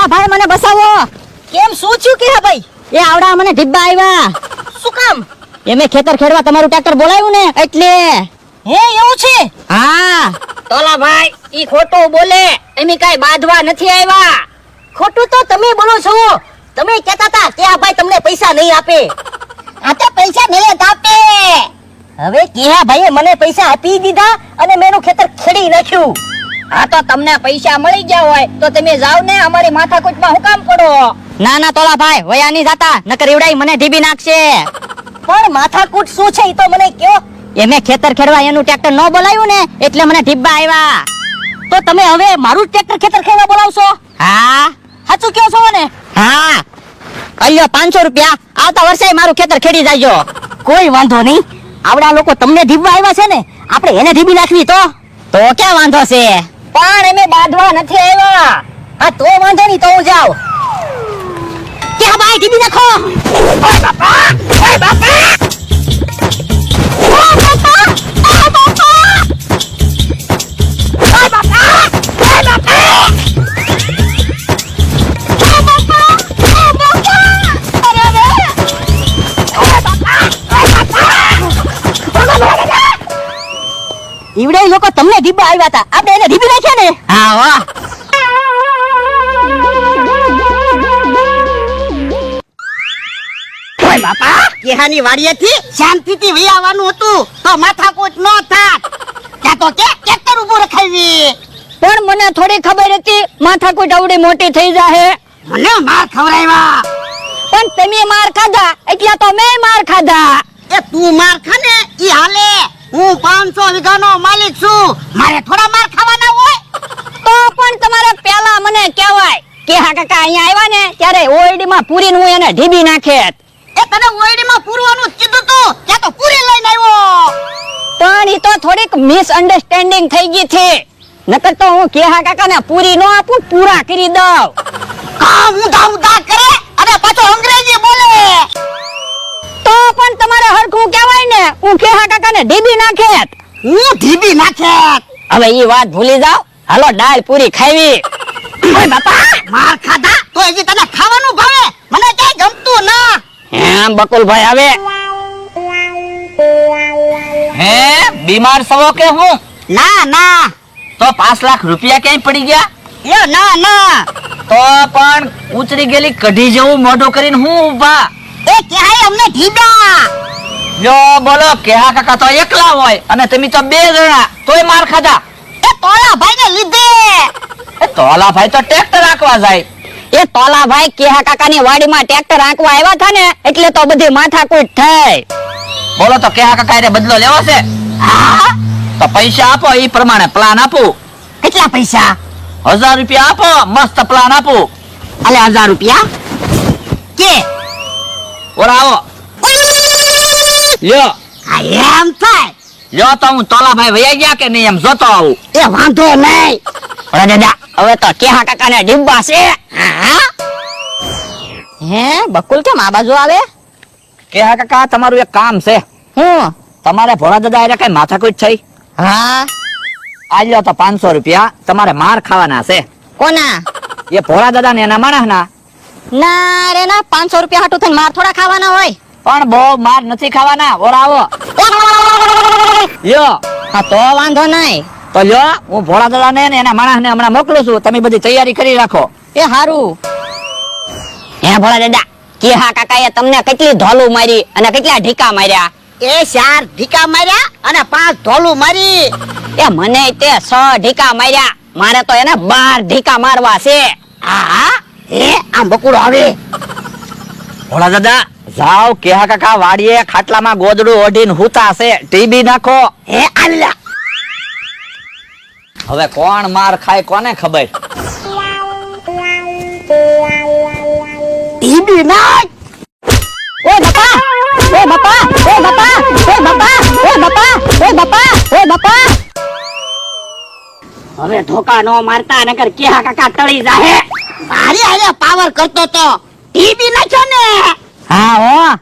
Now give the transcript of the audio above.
તોલા ભાઈ મને બસાવો. કેમ શું થયું કે હા ભાઈ? એ આવડા મને ઢીબ્બા આવ્યા. શું કામ? એમે ખેતર ખેડવા તમારું ટ્રેક્ટર બોલાવ્યું ને એટલે. હે એવું છે? હા. તોલા ભાઈ ઈ ખોટું બોલે. એમી કાઈ બાંધવા નથી આવ્યા. ખોટું તો તમે બોલો છો. તમે કહેતા હતા કે આ ભાઈ તમને પૈસા નહીં આપે. આ તો પૈસા નહીં આપે. હવે કેહા ભાઈએ મને પૈસા આપી દીધા અને મેનું ખેતર ખેડી નાખ્યું. હા તો તમને પૈસા મળી ગયા હોય તો તમે જાવ ને, અમારી માથાકૂટમાં હું કામ પડો? ના ના તોલા ભાઈ વયા નહીં જાતા, નકર એવડાઈ મને ઢીબી નાખશે. પણ માથાકૂટ શું છે ઈ તો મને કયો. એમે ખેતર ખેડવા એનું ટ્રેક્ટર ન બોલાવ્યું ને એટલે મને ઢીબ્બા આવ્યા. તો તમે હવે મારું ટ્રેક્ટર ખેતર ખેડવા બોલાવશો? હા સાચું કહો છો ને? હા. અલ્યો 500 રૂપિયા, આવતા વર્ષે મારું ખેતર ખેડી જાજો. કોઈ વાંધો નહીં. આવડા લોકો તમને ઢીબવા આવ્યા છે ને, આપણે એને ઢીબી નાખવી તો ક્યાં વાંધો છે? પણ એમે બાંધવા નથી આવ્યા. હા તો વાંધો નહીં, તો હું જાઉં. ક્યાં ભાઈ ઢીબી નાખો. ઓય બાપા, ઓય બાપા, ઓય બાપા, ઓય બાપા, ઓય બાપા, ઓય બાપા, ઈવડે લોકો તમને ઢીબા આવ્યા હતા, આપણે એને ઢીબી નાખ્યા ને. હા વાહ. ઓય બાપા, કેહાની વાડીએથી શાંતિથી વહી આવવાનું હતું તો માથાકૂટ ન થાત. ત્યાં તો કે ટ્રેક્ટર ઊભું રખાવી. પણ મને થોડી ખબર હતી માથાકૂટ આવડી મોટી થઈ જાહે. મને માર ખવરાવ્યા. પણ તમે માર ખાધા એટલે તો મેં માર ખાધા. એ તું માર ખાને ઈ હાલે. હું 500 વીઘાનો માલિક છું, મારે થોડા માર ખાવાના હોય? તો પણ તમારે પેલા મને કહેવાય કે હા કાકા અહીંયા આવ્યા ને ત્યારે ઓરડીમાં પૂરીને હું એને ઢીબી નાખેત. એ તને ઓયડીમાં પૂરવાનું જ કીધું તું, ત્યાં તો પૂરી લઈને આવ્યો. પણ ઈ તો થોડીક મિસઅન્ડરસ્ટેન્ડિંગ થઈ ગઈ છે. નકર તો હું કેહા કાકાને પૂરી નો આપું, પૂરા કરી દઉં. કામ ઉધા ઉધા કરે અને પાછો અંગ્રેજી બોલે. તો પણ તમારે હરખું કહેવાય ને, હું કેહા કાકાને ઢીબી નાખેત. હું ઢીબી નાખેત. હવે ઈ વાત ભૂલી જાવ, હાલો દાળ પૂરી ખાવી. ઓય બાપા, માર ખાધા તો હજી તને ખાવાનું ભાવે? મને કઈ ગમતું ના. એમ બકુલભાઈ આવે. હે બીમાર સવો કે હું? ના ના, તો 5 લાખ રૂપિયા ક્યાંય પડી ગયા? એ ના ના, તો પણ ઉતરી ગયેલી કઢી જેવું મોઢું કરીને હું ઊભા? એ ક્યાંય અમને ઢીબા. જો બોલો, કેહા કાકા તો એકલા હોય અને તમે તો 2 જણા, તોય માર ખાધા. એ તોલા ભાઈને લીધે. એ તોલા ભાઈ તો ટ્રેક્ટર રાખવા જાય. એ તોલાભાઈ કેહા કાકાની વાડીમાં ટ્રેક્ટર આંકવા આવ્યા હતા ને એટલે તો બધી માથાકૂટ થઈ. બોલો તો કેહા કાકા એને બદલો લેવો છે? હા, તો પૈસા આપો, ઈ પ્રમાણે પ્લાન આપું. કેટલા પૈસા? 1000 રૂપિયા આપો, મસ્ત પ્લાન આપું. અલે 1000 રૂપિયા કે? ઓલા આવો લ્યો. આ એમ થાય. લ્યો તો હું તોલાભાઈ વયા ગયા કે નહીં એમ જોતો આવું. એ વાંધો નહીં. અરે દાદા હવે તો કેહા કાકાને ડીબ્બા છે. હા, હે બકુલ કેમ આ બાજુ આવે? કેહા કાકા તમારું એક કામ છે. હું? તમારે ભોળા દાદા એને કઈ માથાકૂટ થઈ? હા. આ લ્યો તો 500 રૂપિયા, તમારે માર ખાવાના છે. કોના? એ ભોળા દાદા ને એના માણસ ના. ના રે ના, 500 રૂપિયા હાટું થઈને માર થોડા ખાવાના હોય. પણ બહુ માર નથી ખાવાના. ઓલા આવો લ્યો. હા તો વાંધો નહીં. તો લ્યો, હું ભોળા દાદા ને એના માણસ ને હમણાં મોકલું છું, તમે બધી તૈયારી કરી રાખો. એ હારું. હે ભોળા દાદા, કેહા કાકાએ તમને કેટલી ધોલું મારી અને કેટલા ઢીકા માર્યા? એ 4 ઢીકા માર્યા અને 5 ઢોલું મારી. એ મને તે 6 ઢીકા માર્યા. મારે તો એને 12 ઢીકા મારવા છે. હા, એ આ બકુડો આવે. ભોળા દાદા જાઓ, કેહા કાકા વાડીએ ખાટલામાં ગોદડું ઓઢીને હુતા છે, ટીબી નાખો. હે આલ્લા, હવે કોણ માર ખાય કોને ખબર. ટીબી નાખ. ઓય બાપા, ઓય બાપા, ઓય બાપા, ઓય બાપા, ઓય બાપા, ઓય બાપા, ઓય બાપા. હવે ધોકા નો મારતા નકર કેહા કાકા ટળી જાહે. મારી હારે પાવર કરતો તો ટીબી નાખ્યો ને. હા હો.